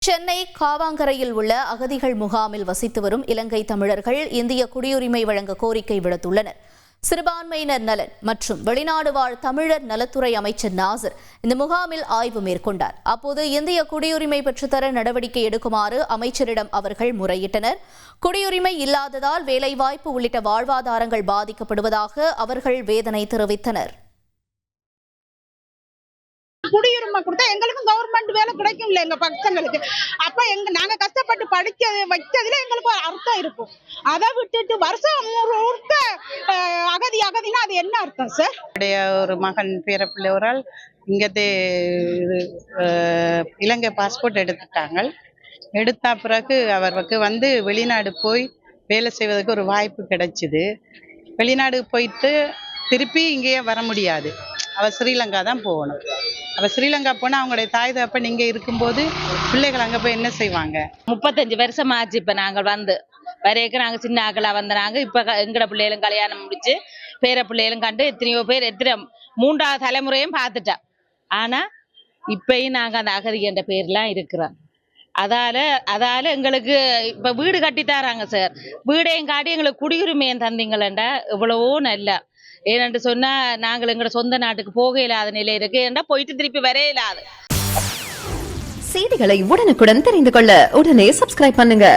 சென்னை காவாங்கரையில் உள்ள அகதிகள் முகாமில் வசித்து வரும் இலங்கை தமிழர்கள் இந்திய குடியுரிமை வழங்க கோரிக்கை விடுத்துள்ளனர். சிறுபான்மையினர் நலன் மற்றும் வெளிநாடு வாழ் தமிழர் நலத்துறை அமைச்சர் நாசர் இந்த முகாமில் ஆய்வு மேற்கொண்டார். அப்போது இந்திய குடியுரிமை பெற்றுத்தர நடவடிக்கை எடுக்குமாறு அமைச்சரிடம் அவர்கள் முறையிட்டனர். குடியுரிமை இல்லாததால் வேலைவாய்ப்பு உள்ளிட்ட வாழ்வாதாரங்கள் பாதிக்கப்படுவதாக அவர்கள் வேதனை தெரிவித்தனர். குடியுரிமை கொடுத்தா எங்களுக்கும் கவர்மெண்ட் வேலை கிடைக்கும் இல்ல எங்க பசங்களுக்கு. அப்ப நாங்க கஷ்டப்பட்டு படிக்க வச்சதுல எங்களுக்கு ஒரு அர்த்தம் இருக்கும். அதை விட்டுட்டு வருஷம் அகதினா அது என்ன அர்த்தம் சார்? ஒரு மகன் பேரப்பிள்ளை ஒரு ஆள் இங்கத்தே இலங்கை பாஸ்போர்ட் எடுத்துட்டாங்க. எடுத்த பிறகு அவருக்கு வந்து வெளிநாடு போய் வேலை செய்வதற்கு ஒரு வாய்ப்பு கிடைச்சிது. வெளிநாடு போயிட்டு திருப்பி இங்கேயே வர முடியாது. அவ ஸ்ரீலங்கா தான் போகணும். அவ ஸ்ரீலங்கா போனால் அவங்களுடைய தாய் தகப்பன் இங்கே இருக்கும்போது பிள்ளைகள் அங்கே போய் என்ன செய்வாங்க? 35 வருஷம் ஆச்சு. இப்போ நாங்கள் வந்து வரைக்கும் நாங்கள் சின்ன ஆக்களாக வந்தாங்க. இப்போ எங்கட பிள்ளைகளும் கல்யாணம் முடிச்சு பேர பிள்ளைகளும் கண்டு எத்தனையோ பேர் 3வது தலைமுறையும் பார்த்துட்டோம். ஆனால் இப்பயும் நாங்கள் அந்த அகதி என்ற பேர்லாம் இருக்கிறோம். அதால எங்களுக்கு இப்போ வீடு கட்டித்தாராங்க சார். வீடையும் காட்டி எங்களுக்கு குடியுரிமையும் தந்தீங்களேண்டா எவ்வளவோ நல்லா. ஏனென்று சொன்னா நாங்கள் எங்களோட சொந்த நாட்டுக்கு போக இல்லாத நிலை இருக்கு. ஏன்டா போயிட்டு திருப்பி வர இல்லாது. செய்திகளை உடனுக்குடன் தெரிந்து கொள்ள உடனே சப்ஸ்கிரைப் பண்ணுங்க.